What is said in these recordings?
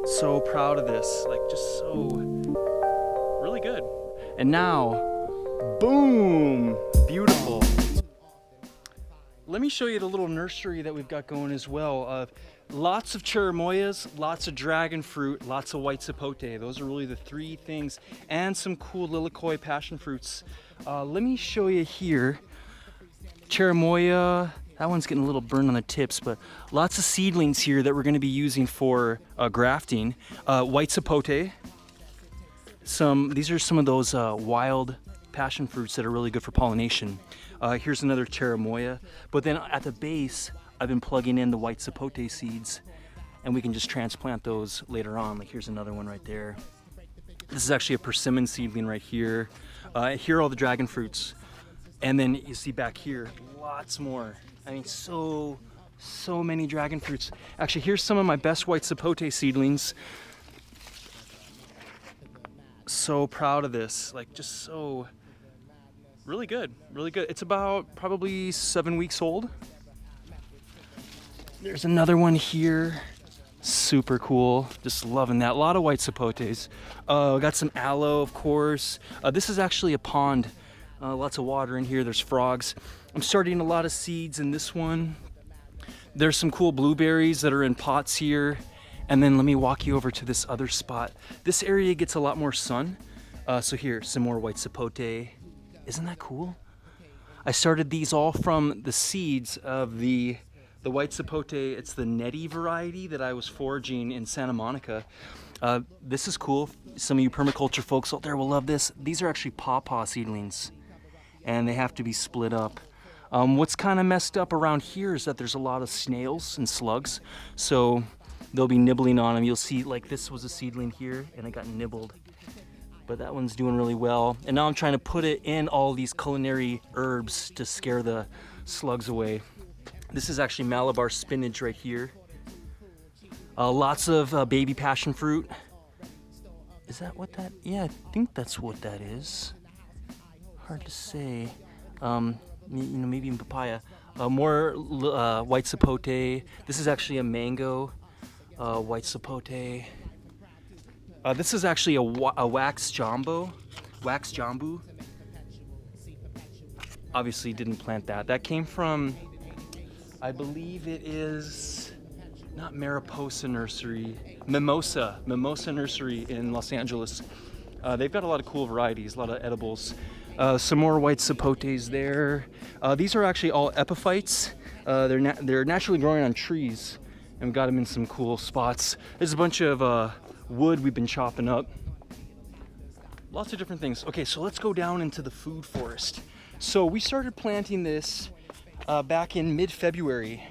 So proud of this, like just so really good. And now, boom, beautiful. Let me show you the little nursery that we've got going as well. Lots of cherimoyas, lots of dragon fruit, lots of white sapote. Those are really the three things, and some cool lilikoi passion fruits. Let me show you here. Cherimoya, that one's getting a little burned on the tips, but lots of seedlings here that we're going to be using for grafting. White sapote. These are some of those wild passion fruits that are really good for pollination. Here's another cherimoya, but then at the base I've been plugging in the white sapote seeds, and we can just transplant those later on. Like here's another one right there. This is actually a persimmon seedling right here. Here are all the dragon fruits, and then you see back here lots more. I mean, so many dragon fruits. Actually, here's some of my best white sapote seedlings. So proud of this, like just so really good, really good. It's about probably 7 weeks old. There's another one here, super cool, just loving that. A lot of white sapotes. Got some aloe, of course. This is actually a pond, lots of water in here. There's frogs. I'm starting a lot of seeds in this one. There's some cool blueberries that are in pots here. And then let me walk you over to this other spot. This area gets a lot more sun. So here, some more white sapote. Isn't that cool? I started these all from the seeds of the white sapote. It's the Nettie variety that I was foraging in Santa Monica. This is cool. Some of you permaculture folks out there will love this. These are actually pawpaw seedlings, and they have to be split up. What's kind of messed up around here is that there's a lot of snails and slugs, so they'll be nibbling on them. You'll see, like, this was a seedling here, and it got nibbled. But that one's doing really well. And now I'm trying to put it in all these culinary herbs to scare the slugs away. This is actually Malabar spinach right here. Lots of baby passion fruit. Is that what that? Yeah, I think that's what that is. Hard to say. Maybe in papaya. More white sapote. This is actually a mango white sapote. This is actually a wax jambu. Obviously didn't plant that. That came from, I believe it is not Mariposa Nursery, Mimosa Nursery in Los Angeles. They've got a lot of cool varieties, a lot of edibles. Some more white sapotes there. These are actually all epiphytes. They're naturally growing on trees, and we've got them in some cool spots. There's a bunch of wood we've been chopping up. Lots of different things. Okay, so let's go down into the food forest. So we started planting this back in mid-February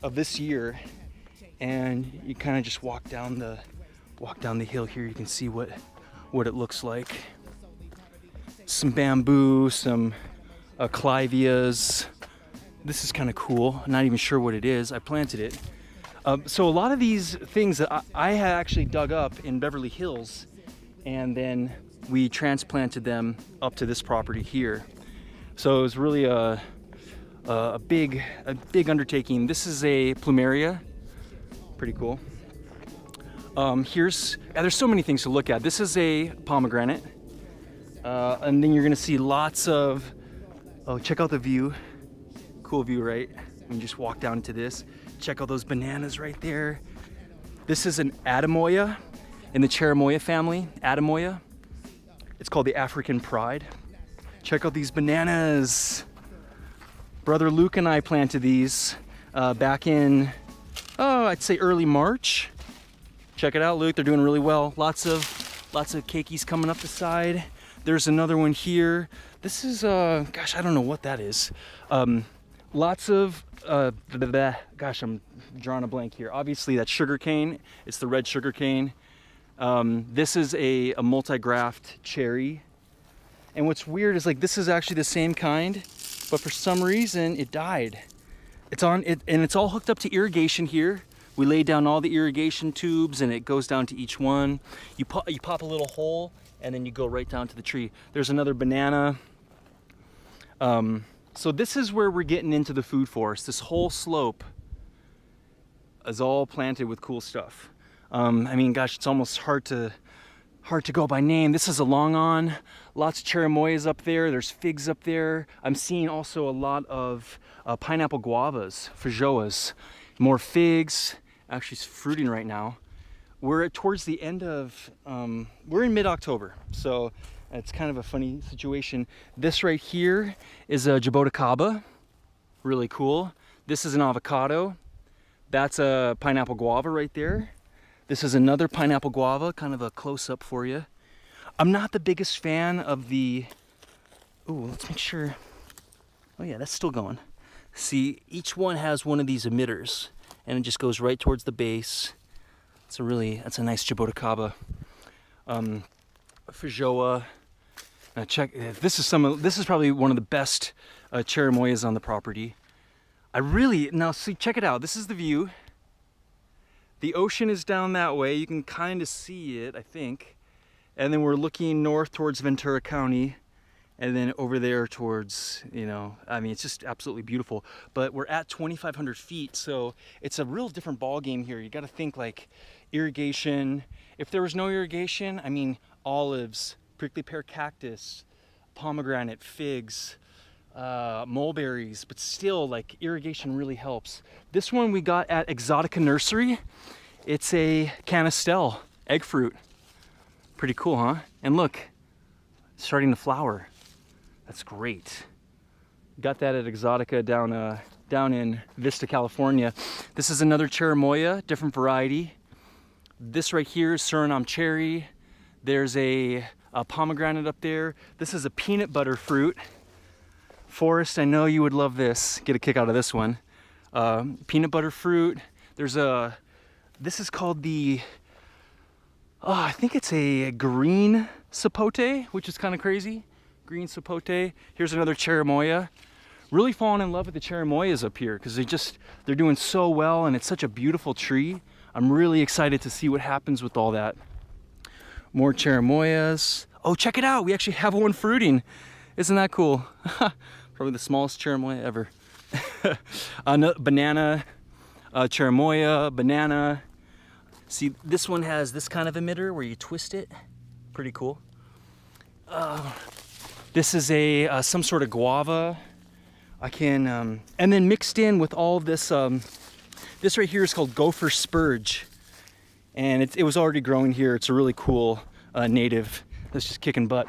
of this year, and you kind of just walk down the hill here. You can see what it looks like. Some bamboo, some clivias. This is kind of cool. I'm not even sure what it is. I planted it. So a lot of these things that I had actually dug up in Beverly Hills, and then we transplanted them up to this property here. So it was really a big undertaking. This is a plumeria, pretty cool. There's so many things to look at. This is a pomegranate, and then you're gonna see lots of. Oh, check out the view. Cool view, right? When you just walk down to this. Check out those bananas right there. This is an Adamoya in the cherimoya family. Adamoya. It's called the African Pride. Check out these bananas. Brother Luke and I planted these back in, I'd say early March. Check it out, Luke. They're doing really well. Lots of keikis coming up the side. There's another one here. This is, gosh, I don't know what that is. Lots of, gosh, I'm drawing a blank here. Obviously that's sugar cane. It's the red sugar cane. This is a multi-graft cherry. And what's weird is, like, this is actually the same kind, but for some reason it died. It's on it, and it's all hooked up to irrigation here. We laid down all the irrigation tubes, and it goes down to each one. You pop a little hole, and then you go right down to the tree. There's another banana. So this is where we're getting into the food forest. This whole slope is all planted with cool stuff. I mean, gosh, it's almost hard to go by name. This is a long on, lots of cherimoyas up there. There's figs up there. I'm seeing also a lot of pineapple guavas, feijoas, more figs. Actually, it's fruiting right now. We're towards the end of, we're in mid-October, so it's kind of a funny situation. This right here is a jaboticaba, really cool. This is an avocado. That's a pineapple guava right there. This is another pineapple guava, kind of a close-up for you. I'm not the biggest fan of the, ooh, let's make sure. Oh yeah, that's still going. See, each one has one of these emitters, and it just goes right towards the base. That's a nice jaboticaba. Feijoa. Now check, this is probably one of the best cherimoyas on the property. Now see, check it out. This is the view. The ocean is down that way. You can kind of see it, I think. And then we're looking north towards Ventura County, and then over there towards, I mean, it's just absolutely beautiful. But we're at 2,500 feet, so it's a real different ball game here. You got to think like irrigation. If there was no irrigation, I mean, olives, prickly pear cactus, pomegranate, figs, mulberries, but still, like, irrigation really helps. This one we got at Exotica Nursery. It's a canistel egg fruit. Pretty cool, huh? And look, it's starting to flower. That's great. Got that at Exotica down in Vista, California. This is another cherimoya, different variety. This right here is Suriname cherry. There's a pomegranate up there. This is a peanut butter fruit. Forrest, I know you would love this. Get a kick out of this one. Peanut butter fruit. This is called I think it's a green sapote, which is kind of crazy. Green sapote. Here's another cherimoya. Really falling in love with the cherimoyas up here because they're doing so well, and it's such a beautiful tree. I'm really excited to see what happens with all that. More cherimoyas. Oh, check it out. We actually have one fruiting. Isn't that cool? Probably the smallest cherimoya ever. Banana, cherimoya, banana. See, this one has this kind of emitter where you twist it. Pretty cool. This is some sort of guava. And then mixed in with all of this, this right here is called gopher spurge. And it was already growing here. It's a really cool native that's just kicking butt.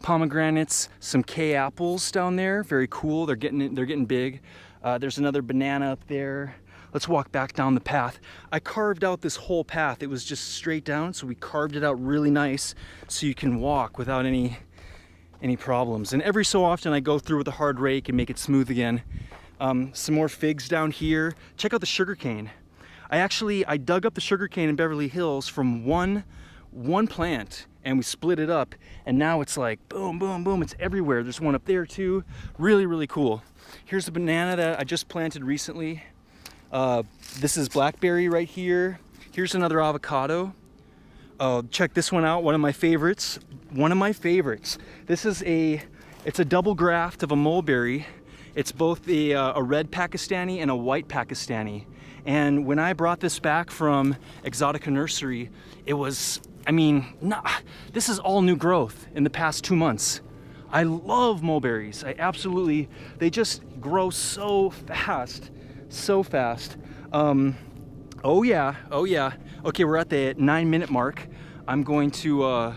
Pomegranates, some K apples down there, very cool. They're getting big. There's another banana up there. Let's walk back down the path. I carved out this whole path. It was just straight down, so we carved it out really nice so you can walk without any problems. And every so often I go through with a hard rake and make it smooth again. Some more figs down here. Check out the sugarcane. I dug up the sugarcane in Beverly Hills from one plant, and we split it up, and now it's like boom, boom, boom. It's everywhere. There's one up there too. Really, really cool. Here's a banana that I just planted recently. This is blackberry right here. Here's another avocado. Check this one out. One of my favorites. This is it's a double graft of a mulberry. It's both a red Pakistani and a white Pakistani. And when I brought this back from Exotica Nursery, it was, this is all new growth in the past 2 months. I love mulberries. They just grow so fast, so fast. Oh yeah. Okay, we're at the 9-minute mark. I'm going to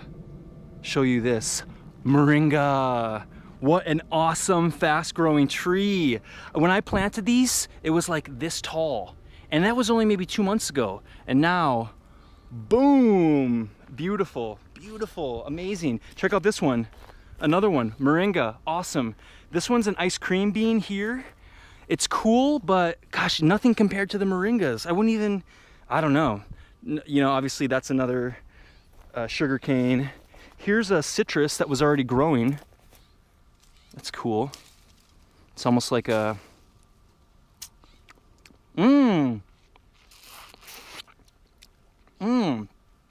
show you this. Moringa. What an awesome, fast-growing tree. When I planted these, it was like this tall. And that was only maybe 2 months ago. And now, boom! Beautiful, beautiful, amazing. Check out this one. Another one, moringa, awesome. This one's an ice cream bean here. It's cool, but gosh, nothing compared to the moringas. I don't know. Obviously that's another sugar cane. Here's a citrus that was already growing. That's cool. It's almost like a,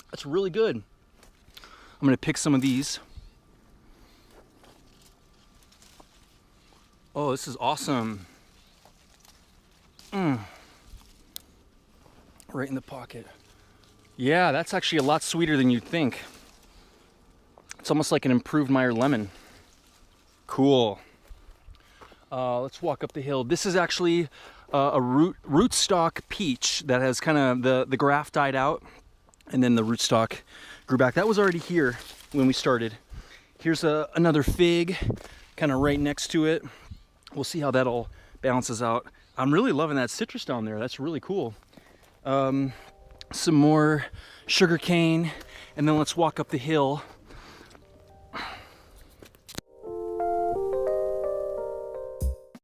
that's really good. I'm gonna pick some of these. Oh, this is awesome. Right in the pocket. Yeah, that's actually a lot sweeter than you'd think. It's almost like an improved Meyer lemon. Cool. Let's walk up the hill. This is actually a rootstock peach that has kind of the graft died out, and then the rootstock grew back. That was already here when we started. Here's another fig, kind of right next to it. We'll see how that all balances out. I'm really loving that citrus down there. That's really cool. Some more sugar cane, and then let's walk up the hill.